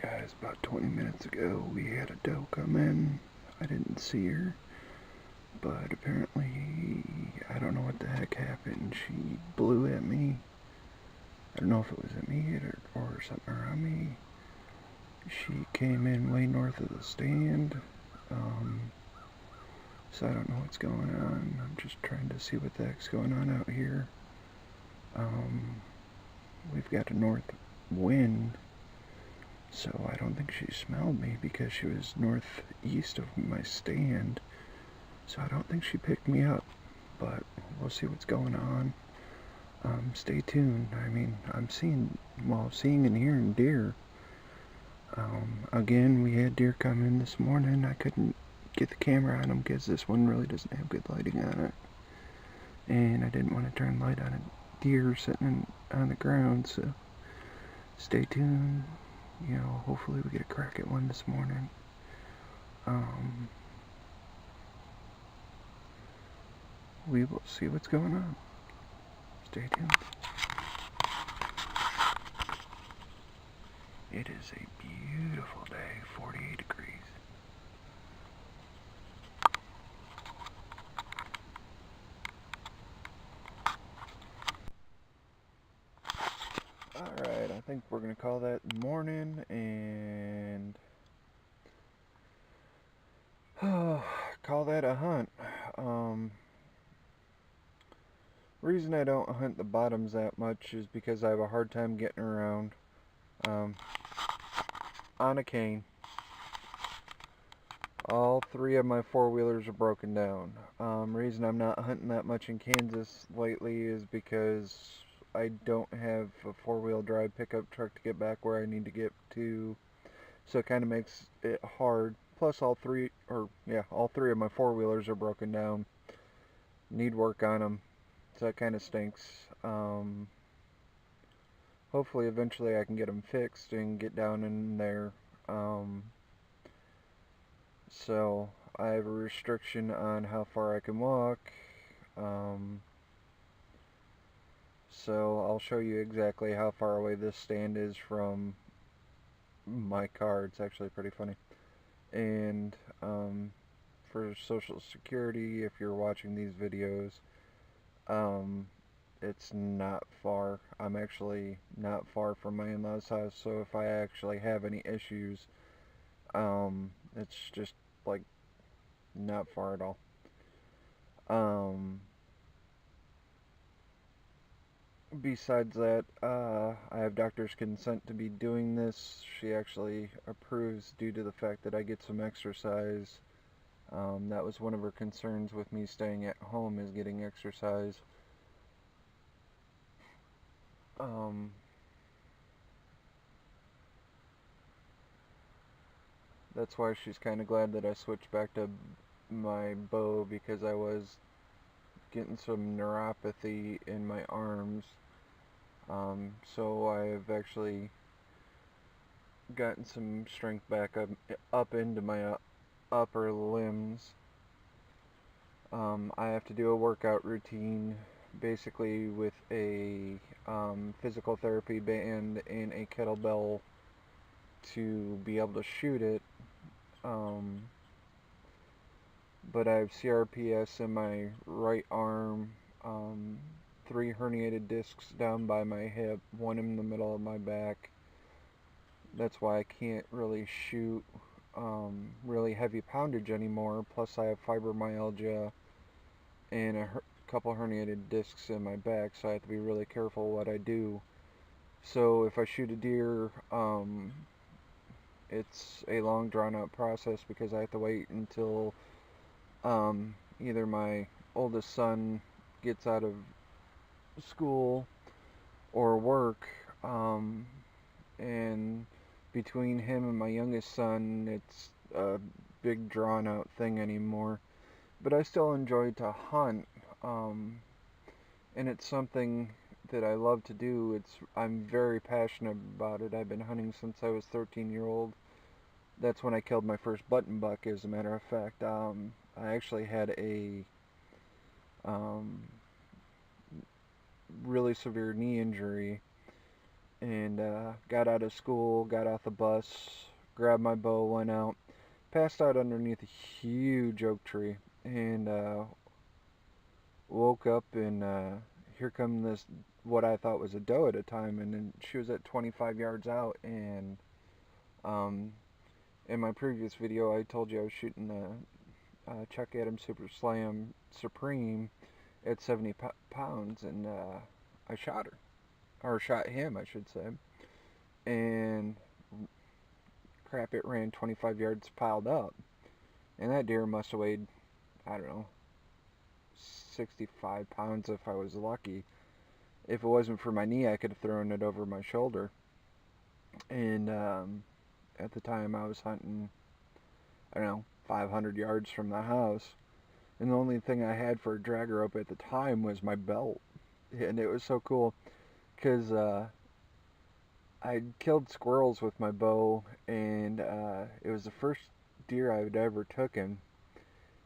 Guys, about 20 minutes ago we had a doe come in. I didn't see her, but apparently I don't know what the heck happened. She blew at me. I don't know if it was at me or something around me. She came in way north of the stand, so I don't know what's going on. I'm just trying to see what the heck's going on out here. We've got a north wind, so I don't think she smelled me because she was northeast of my stand. So I don't think she picked me up, but we'll see what's going on. Stay tuned. I mean, I'm seeing and hearing deer. Again, we had deer come in this morning. I couldn't get the camera on them because this one really doesn't have good lighting on it. And I didn't want to turn light on a deer sitting on the ground, so stay tuned. You know, hopefully we get a crack at one this morning. We will see what's going on. Stay tuned. It is a beautiful day, 48 degrees. Alright, I think we're going to call that morning and call that a hunt. Reason I don't hunt the bottoms that much is because I have a hard time getting around on a cane. All three of my four-wheelers are broken down. Reason I'm not hunting that much in Kansas lately is because I don't have a four-wheel drive pickup truck to get back where I need to get to, so it kind of makes it hard. Plus all three of my four-wheelers are broken down. Need work on them, so that kind of stinks. Hopefully eventually I can get them fixed and get down in there. So I have a restriction on how far I can walk. So I'll show you exactly how far away this stand is from my car. It's actually pretty funny. And for Social Security, if you're watching these videos, it's not far. I'm actually not far from my in-laws' house, so if I actually have any issues, it's just like not far at all. Besides that, I have doctor's consent to be doing this. She actually approves due to the fact that I get some exercise. That was one of her concerns with me staying at home, is getting exercise. That's why she's kind of glad that I switched back to my bow, because I was getting some neuropathy in my arms. So I've actually gotten some strength back up into my upper limbs. I have to do a workout routine, basically with a physical therapy band and a kettlebell to be able to shoot it. But I have CRPS in my right arm, 3 herniated discs down by my hip, 1 in the middle of my back. That's why I can't really shoot really heavy poundage anymore. Plus I have fibromyalgia and a couple herniated discs in my back, so I have to be really careful what I do. So if I shoot a deer, it's a long drawn out process because I have to wait until either my oldest son gets out of school or work, and between him and my youngest son, it's a big drawn out thing anymore. But I still enjoy to hunt, and it's something that I love to do. I'm very passionate about it. I've been hunting since I was 13-year-old. That's when I killed my first button buck, as a matter of fact. I actually had a really severe knee injury, and got out of school, got off the bus, grabbed my bow, went out, passed out underneath a huge oak tree, and woke up, and here come this, what I thought was a doe at a time, and then she was at 25 yards out. And um, in my previous video I told you I was shooting a Chuck Adams Super Slam Supreme at 70 pounds, and I shot her, or shot him I should say, and crap, it ran 25 yards piled up, and that deer must have weighed, I don't know, 65 pounds if I was lucky. If it wasn't for my knee, I could have thrown it over my shoulder. And at the time, I was hunting, I don't know, 500 yards from the house. And the only thing I had for a drag rope at the time was my belt. And it was so cool because I'd killed squirrels with my bow, and it was the first deer I had ever taken.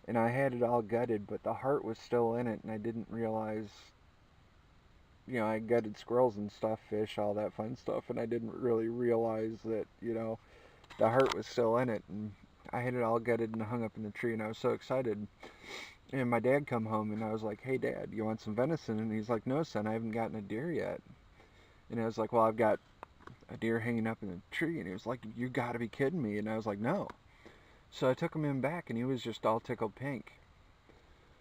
And I had it all gutted, but the heart was still in it, and I didn't realize, I gutted squirrels and stuff, fish, all that fun stuff, and I didn't really realize that, the heart was still in it. And I had it all gutted and hung up in the tree, and I was so excited. And my dad come home, and I was like, "Hey, Dad, you want some venison?" And he's like, "No, son, I haven't gotten a deer yet." And I was like, "Well, I've got a deer hanging up in the tree." And he was like, "You gotta be kidding me." And I was like, "No." So I took him in back, and he was just all tickled pink.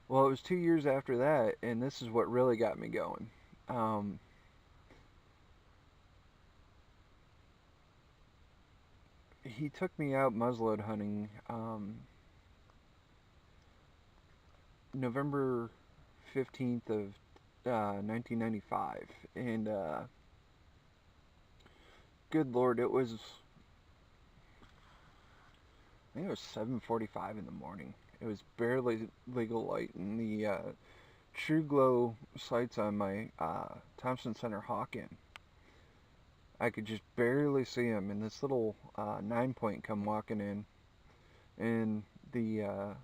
Well, it was 2 years after that, and this is what really got me going. He took me out muzzleload hunting November 15th of 1995, and good Lord, I think it was 7:45 in the morning. It was barely legal light, and the True Glow sights on my Thompson Center Hawken, I could just barely see him, and this little 9-point come walking in, and the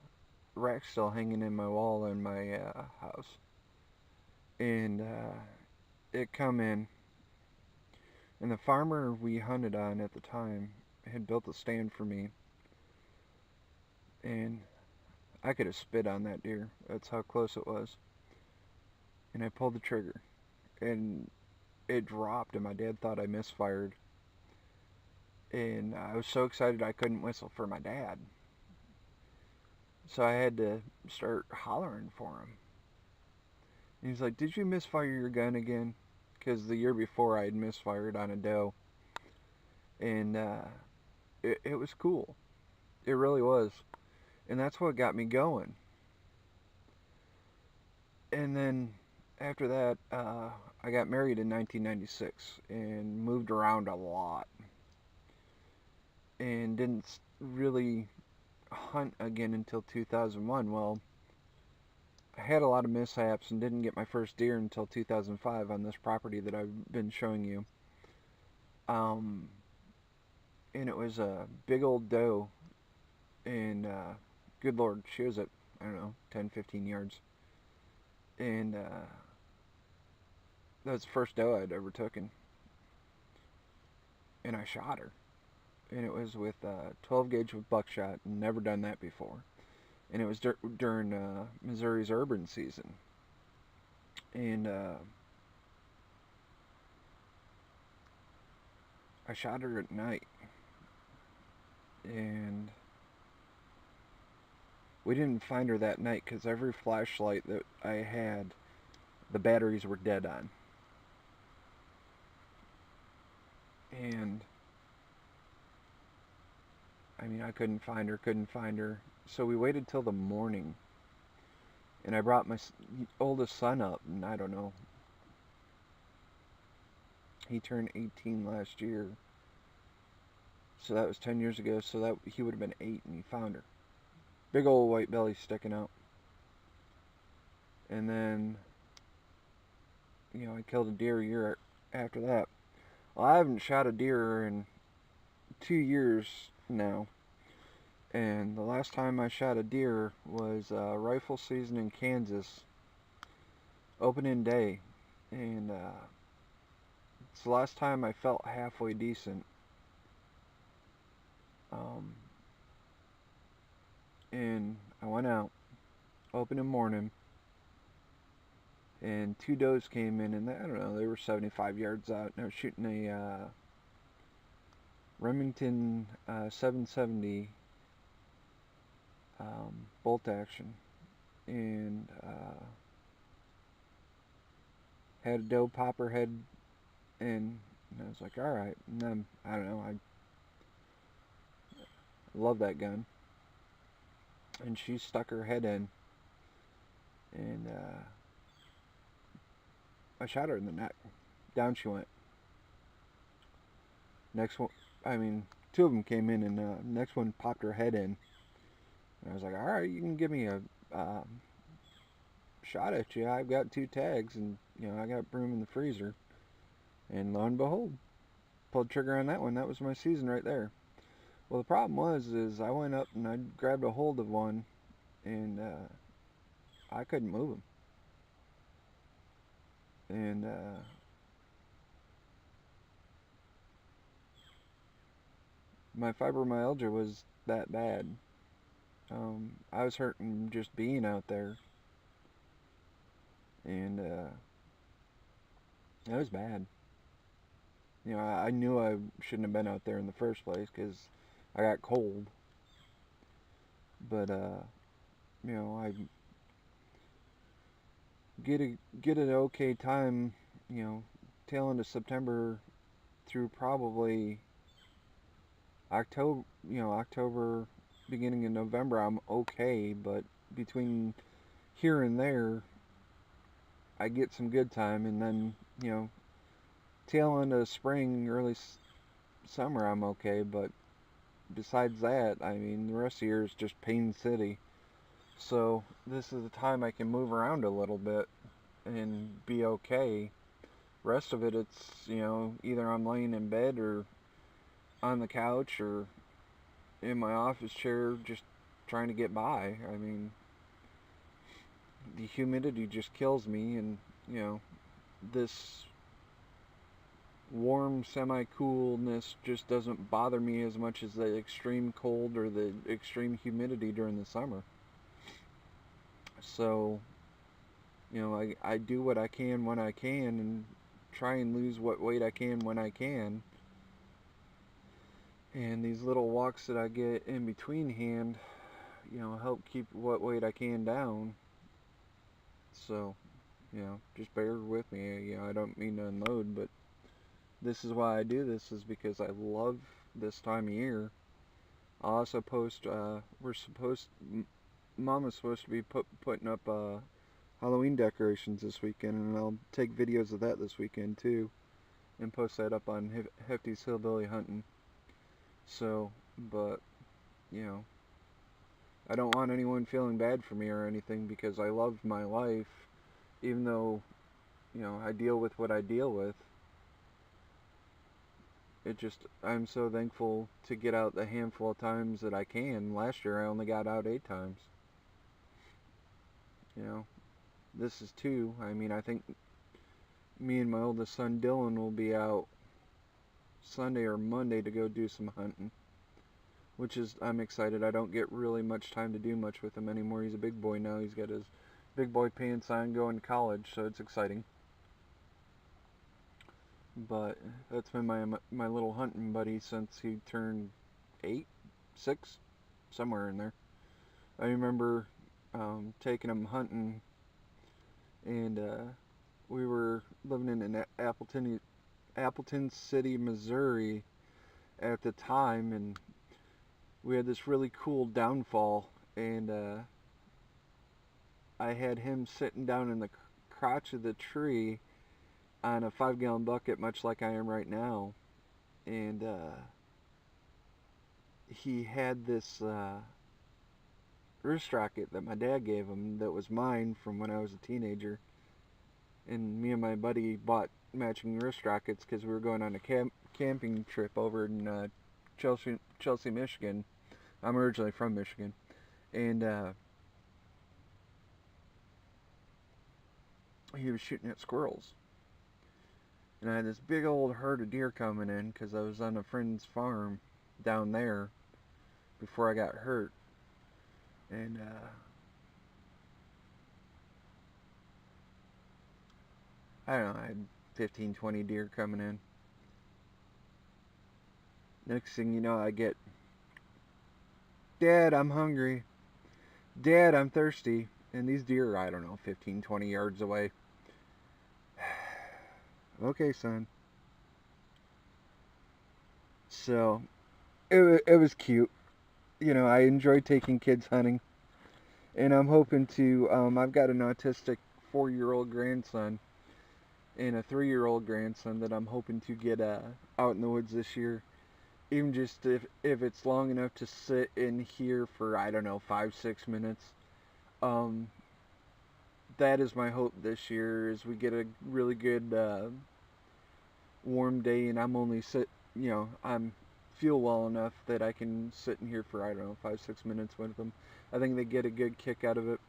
rack's still hanging in my wall in my house, and it come in, and the farmer we hunted on at the time had built a stand for me, and I could have spit on that deer. That's how close it was. And I pulled the trigger, and it dropped, and my dad thought I misfired. And I was so excited I couldn't whistle for my dad. So I had to start hollering for him. And he's like, "Did you misfire your gun again?" Because the year before I had misfired on a doe. And it was cool. It really was. And that's what got me going. And then after that, I got married in 1996 and moved around a lot. And didn't really hunt again until 2001. Well, I had a lot of mishaps and didn't get my first deer until 2005 on this property that I've been showing you. And it was a big old doe, and good Lord, she was at, I don't know, 10, 15 yards. And that was the first doe I'd ever taken. And I shot her. And it was with 12 gauge with buckshot, and never done that before. And it was during Missouri's urban season. And I shot her at night. And we didn't find her that night because every flashlight that I had, the batteries were dead on. And I mean, I couldn't find her. So we waited till the morning, and I brought my oldest son up, and I don't know, he turned 18 last year, so that was 10 years ago, so that he would have been 8, and he found her. Big old white belly sticking out. And then, I killed a deer a year after that. Well, I haven't shot a deer in 2 years now. And the last time I shot a deer was rifle season in Kansas, opening day. And It's the last time I felt halfway decent. And I went out, opened in the morning, and two does came in, and I don't know, they were 75 yards out, and I was shooting a Remington 770 bolt action, and had a doe popper head, and I was like, alright, and then, I don't know, I love that gun, and she stuck her head in, and I shot her in the neck. Down she went. Next one, I mean, two of them came in, and next one popped her head in. And I was like, all right, you can give me a shot at you. I've got 2 tags, and I got room in the freezer. And lo and behold, pulled the trigger on that one. That was my season right there. Well, the problem is I went up and I grabbed a hold of one, and I couldn't move him. And my fibromyalgia was that bad. I was hurting just being out there, and it was bad. I knew I shouldn't have been out there in the first place because I got cold. But I get an okay time. Tail end of September through probably October. October, beginning of November, I'm okay. But between here and there, I get some good time, and then tail end of spring, early summer, I'm okay. But besides that, I mean, the rest of the year is just Pain City. So this is the time I can move around a little bit and be okay. Rest of it, it's either I'm laying in bed or on the couch or in my office chair just trying to get by. I mean, the humidity just kills me, and this warm semi-coolness just doesn't bother me as much as the extreme cold or the extreme humidity during the summer. So I do what I can when I can, and try and lose what weight I can when I can. And these little walks that I get in between hand, help keep what weight I can down. So, just bear with me. I don't mean to unload, but this is why I do this, is because I love this time of year. I'll also post, Mom is supposed to be putting up Halloween decorations this weekend, and I'll take videos of that this weekend too, and post that up on Hefftys Hillbilly Hunting. So, but, I don't want anyone feeling bad for me or anything, because I love my life, even though, I deal with what I deal with. I'm so thankful to get out the handful of times that I can. Last year I only got out 8 times. This is 2. I mean, I think me and my oldest son Dylan will be out Sunday or Monday to go do some hunting, which is, I'm excited. I don't get really much time to do much with him anymore. He's a big boy now. He's got his big boy pants on, going to college, so it's exciting. But that's been my little hunting buddy since he turned 8, 6, somewhere in there. I remember taking him hunting, and we were living in Appleton City, Missouri at the time, and we had this really cool downfall, and I had him sitting down in the crotch of the tree on a 5-gallon bucket, much like I am right now, and he had this wrist rocket that my dad gave him that was mine from when I was a teenager, and me and my buddy bought matching wrist rockets because we were going on a camping trip over in Chelsea, Michigan. I'm originally from Michigan, and he was shooting at squirrels. And I had this big old herd of deer coming in because I was on a friend's farm down there before I got hurt. And I don't know, I had 15, 20 deer coming in. Next thing you know, I get, Dad, I'm hungry. Dad, I'm thirsty. And these deer are, I don't know, 15, 20 yards away. Okay, son. So, it was cute. You know, I enjoy taking kids hunting. And I'm hoping to, I've got an autistic 4-year-old grandson and a 3-year-old grandson that I'm hoping to get out in the woods this year. Even just if it's long enough to sit in here for, I don't know, 5-6 minutes. Um, that is my hope this year, is we get a really good warm day, and I'm only I'm feel well enough that I can sit in here for, I don't know, 5-6 minutes with them. I think they get a good kick out of it.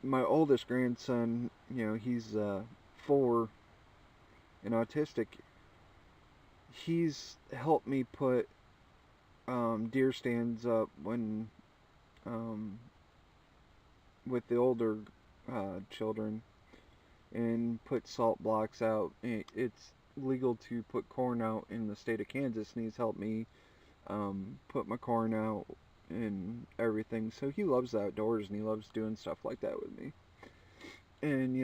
My oldest grandson, he's 4 and autistic. He's helped me put deer stands up when with the older children, and put salt blocks out. It's legal to put corn out in the state of Kansas, and he's helped me put my corn out and everything. So he loves the outdoors, and he loves doing stuff like that with me. And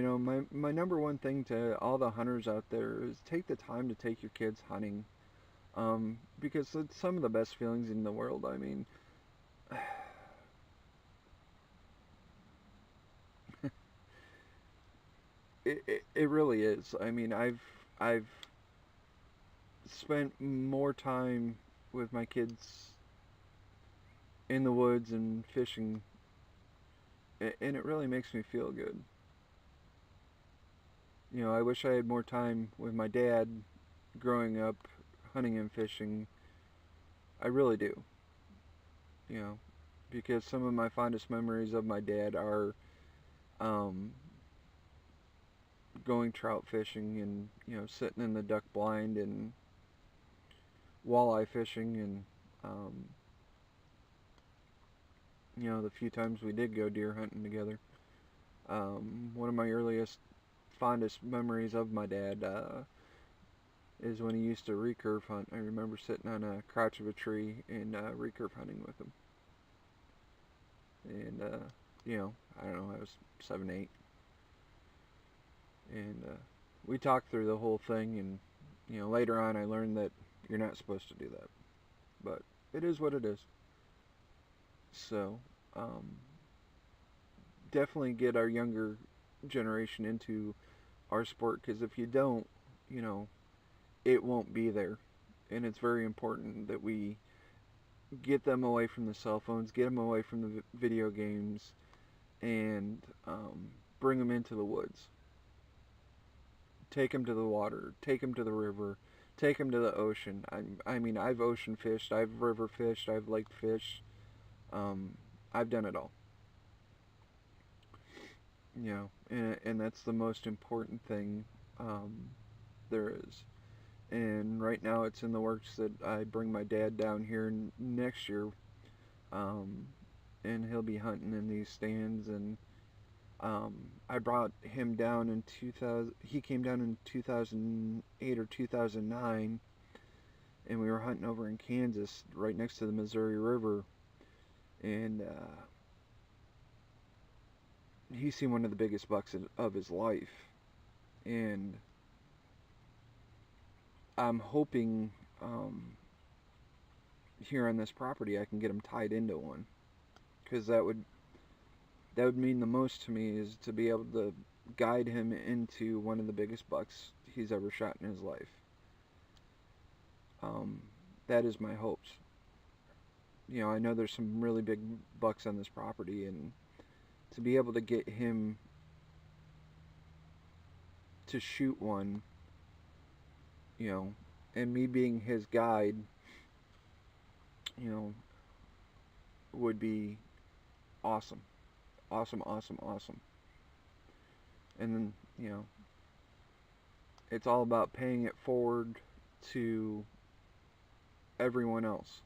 my number one thing to all the hunters out there is take the time to take your kids hunting, because it's some of the best feelings in the world. I mean, it really is. I mean, I've spent more time with my kids in the woods and fishing, and it really makes me feel good. I wish I had more time with my dad growing up hunting and fishing. I really do. You know, because some of my fondest memories of my dad are um, going trout fishing, and sitting in the duck blind, and walleye fishing, and the few times we did go deer hunting together. One of my earliest fondest memories of my dad is when he used to recurve hunt. I remember sitting on a crotch of a tree and recurve hunting with him. And I don't know, I was 7, 8, and we talked through the whole thing. And later on I learned that you're not supposed to do that, but it is what it is. So definitely get our younger generation into our sport, because if you don't, it won't be there. And it's very important that we get them away from the cell phones, get them away from the video games, and bring them into the woods. Take them to the water, take them to the river, take them to the ocean. I mean, I've ocean fished, I've river fished, I've lake fished. I've done it all. And that's the most important thing there is. And right now it's in the works that I bring my dad down here next year, and he'll be hunting in these stands. And I brought him down in 2000. He came down in 2008 or 2009, and we were hunting over in Kansas, right next to the Missouri River. And he's seen one of the biggest bucks of his life. And I'm hoping here on this property I can get him tied into one, because that would mean the most to me, is to be able to guide him into one of the biggest bucks he's ever shot in his life. That is my hopes. I know there's some really big bucks on this property, and to be able to get him to shoot one, and me being his guide, would be awesome. Awesome, awesome, awesome. And then, it's all about paying it forward to everyone else.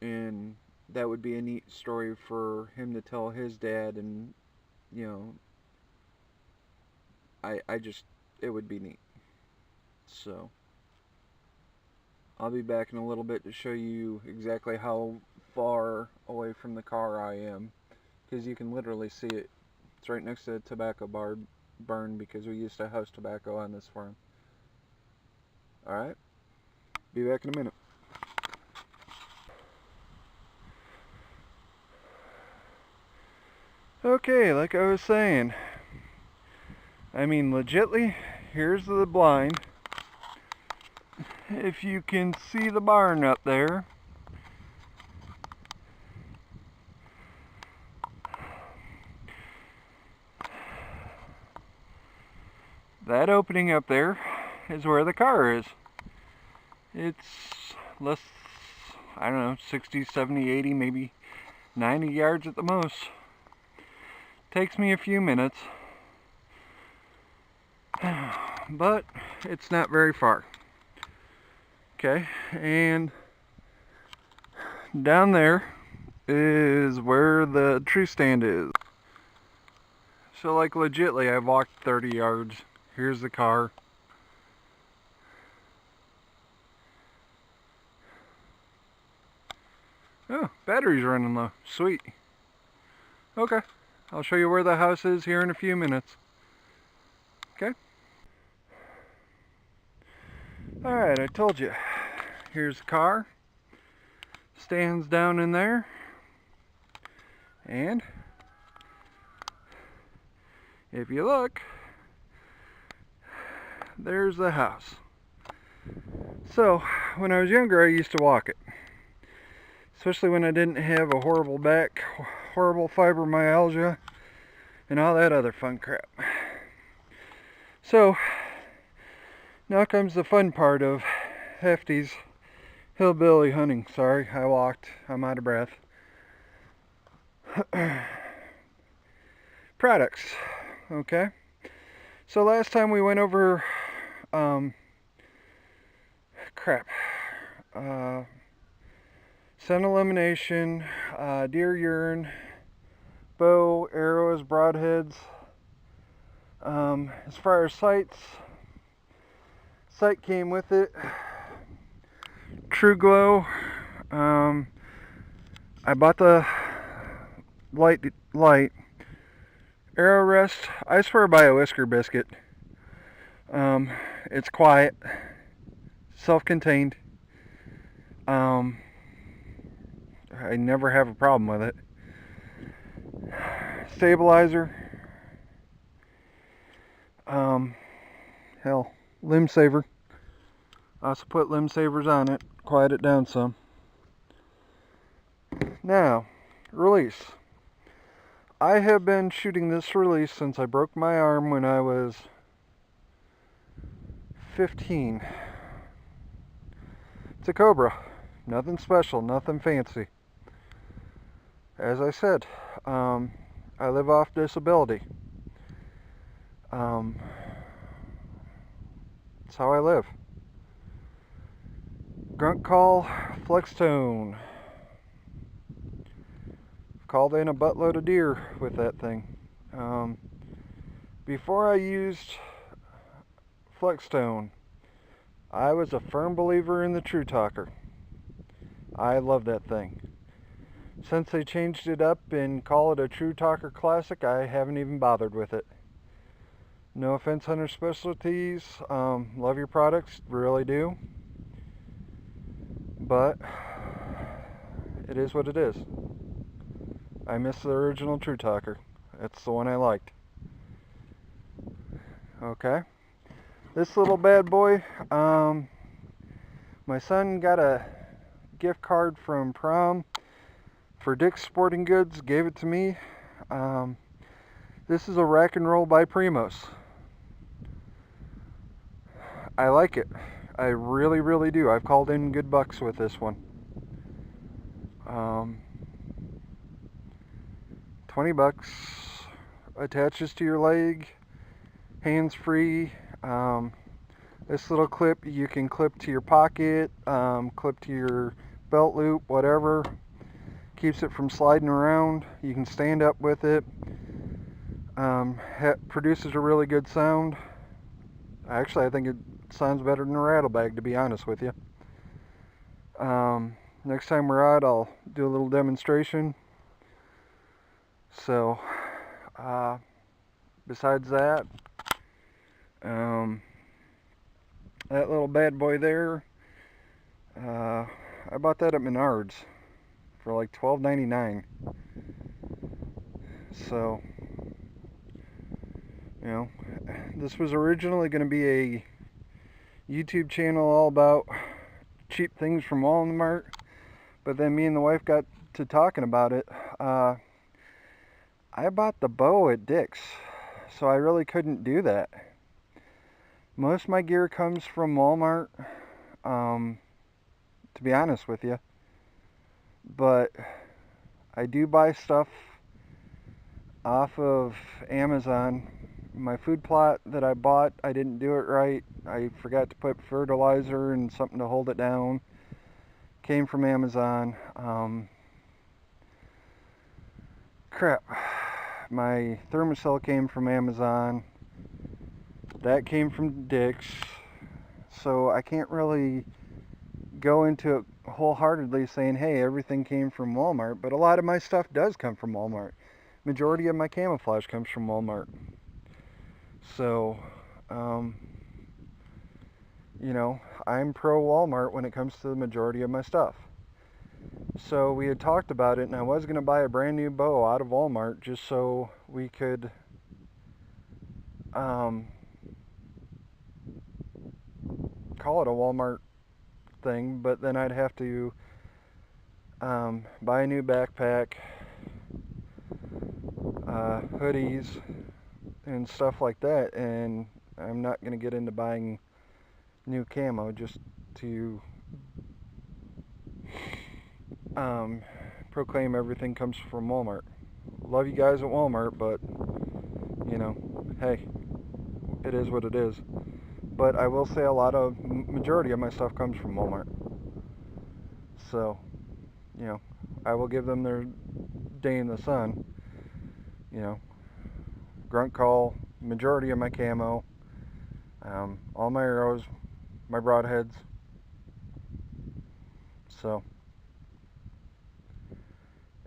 And that would be a neat story for him to tell his dad, and you know, I just, it would be neat. So I'll be back in a little bit to show you exactly how far away from the car I am, because you can literally see it. It's right next to the tobacco burn, because we used to house tobacco on this farm. Alright, be back in a minute. Okay, like I was saying, I mean, legitly, here's the blind. If you can see the barn up there, that opening up there is where the car is. It's less, I don't know, 60, 70, 80, maybe 90 yards at the most. Takes me a few minutes, but it's not very far. Okay, and down there is where the tree stand is. So like legitly, I've walked 30 yards. Here's the car. Oh, battery's running low. Sweet. Okay, I'll show you where the house is here in a few minutes. Okay? Alright, I told you. Here's the car. Stands down in there. And if you look, there's the house. So, when I was younger, I used to walk it. Especially when I didn't have a horrible back, horrible fibromyalgia, and all that other fun crap. So, now comes the fun part of Hefftys hillbilly hunting. Sorry, I walked. I'm out of breath. Products. Okay. So last time we went over, scent elimination, deer urine, bow, arrows, broadheads. As far as sight came with it. True Glow. I bought the light. Arrow Rest. I swear by a Whisker Biscuit. It's quiet, self-contained. I never have a problem with it. Stabilizer. Hell, Limb Saver. I also put limb savers on it, quiet it down some. Now, release. I have been shooting this release since I broke my arm when I was 15. It's a Cobra. Nothing special, nothing fancy. As I said, I live off disability. That's how I live. Grunt Call, Flex Tone. Called in a buttload of deer with that thing. Before I used Flex Tone, I was a firm believer in the True Talker. I love that thing. Since they changed it up and call it a True Talker Classic, I haven't even bothered with it. No offense, Hunter Specialties. Love your products, really do. But it is what it is. I miss the original True Talker. That's the one I liked. Okay. This little bad boy, my son got a gift card from prom for Dick's Sporting Goods, gave it to me. This is a Rack and Roll by Primos. I like it. I really, really do. I've called in good bucks with this one. 20 bucks. Attaches to your leg. Hands free. This little clip you can clip to your pocket, clip to your belt loop, whatever. Keeps it from sliding around. You can stand up with it. Produces a really good sound. Actually, I think it sounds better than a rattle bag, to be honest with you. Next time we're out, I'll do a little demonstration. So, besides that, that little bad boy there, I bought that at Menards for like $12.99. So, you know, this was originally going to be a YouTube channel all about cheap things from Walmart, but then me and the wife got to talking about it. I bought the bow at Dick's, so I really couldn't do that. Most of my gear comes from Walmart, to be honest with you, but I do buy stuff off of Amazon. My food plot that I bought, I didn't do it right. I forgot to put fertilizer and something to hold it down. Came from Amazon. Crap. My thermocell came from Amazon. That came from Dick's. So I can't really go into it wholeheartedly saying, hey, everything came from Walmart. But a lot of my stuff does come from Walmart. Majority of my camouflage comes from Walmart. So, you know, I'm pro Walmart when it comes to the majority of my stuff. So we had talked about it, and I was going to buy a brand new bow out of Walmart just so we could call it a Walmart thing, but then I'd have to buy a new backpack, hoodies, and stuff like that, and I'm not going to get into buying new camo just to proclaim everything comes from Walmart. Love you guys at Walmart, but you know, hey, it is what it is. But I will say a lot of majority of my stuff comes from Walmart. So, you know, I will give them their day in the sun. You know, grunt call, majority of my camo, all my arrows, my broadheads. So,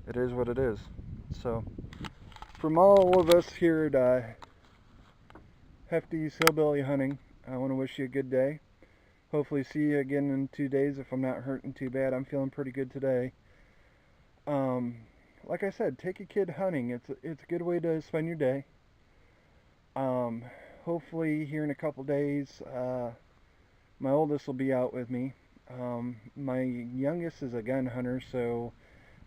it is what it is. So, from all of us here at Hefftys Hillbilly Hunting, I want to wish you a good day. Hopefully see you again in 2 days if I'm not hurting too bad. I'm feeling pretty good today. Like I said, take a kid hunting. It's a good way to spend your day. Hopefully here in a couple days, my oldest will be out with me. My youngest is a gun hunter, so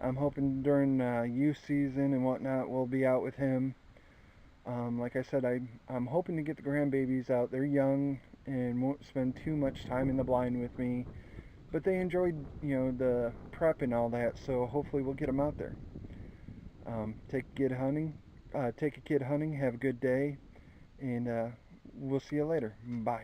I'm hoping during youth season and whatnot we'll be out with him. Like I said, I'm hoping to get the grandbabies out. They're young and won't spend too much time in the blind with me, but they enjoyed, you know, the prep and all that. So hopefully we'll get them out there. Take a kid hunting. Have a good day, and we'll see you later. Bye.